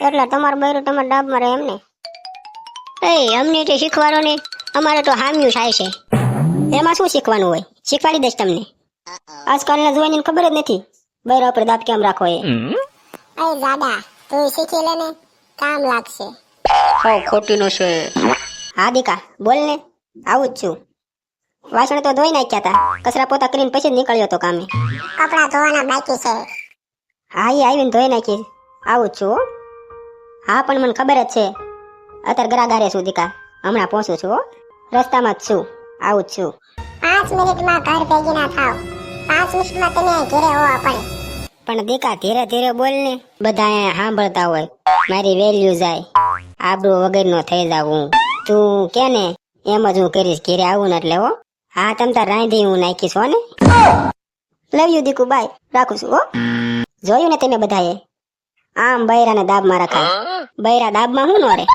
એટલે તમારું બૈરું તમારા ડાબમાં રહે એમને. એ અમને તે શીખવાડો ને, અમારે તો હામ્યું થાય છે. એમાં શું શીખવાનું હોય? શીખવાડી દઈશ તમને. આજકાલના જુવાનીને ખબર જ નથી બૈરા ઉપર દાંત કેમ રાખો એ. અરે દાદા તું શીખી લે ને, કામ લાગશે. હો ખોટી નો છે. હા દીકા બોલ ને, આવું જ છું. વાસણ તો ધોઈ નાખ્યા હતા, કચરા પોતા કરીને પછી જ નીકળ્યો હતો કામે. કપડા ધોવાના બાકી છે. હા એ આવીને ધોઈ નાખી, આવું જ છું હો. હા પણ મને ખબર જ છે અત્યારે ગરાગારે છું દીકા, હમણાં પહોંચું છું હો. રસ્તામાં જ છું, આવું જ છું. 5 મિનિટમાં ઘર ભેગી ના થાવ. 5 મિનિટમાં તમે ઘરે હોવા પડે. પણ દીકા ધીરે ધીરે બોલ ને, બધા અહીંયા સાંભળતા હોય, મારી વેલ્યુ જાય, આબરૂ વગરનો થઈ જાવ હું. તું કે ને એમ જ હું કરીશ ઘેરે આવું ને એટલે હો. હા તમ તાર રાંધી હું નાખીશ હો ને. લવ યુ દીકુ, બાય, રાખું છું હો. જોયું ને તમે બધાએ, આમ બૈરાને દાબમાં રખાય, બૈરા દાબમાં હું નો રે.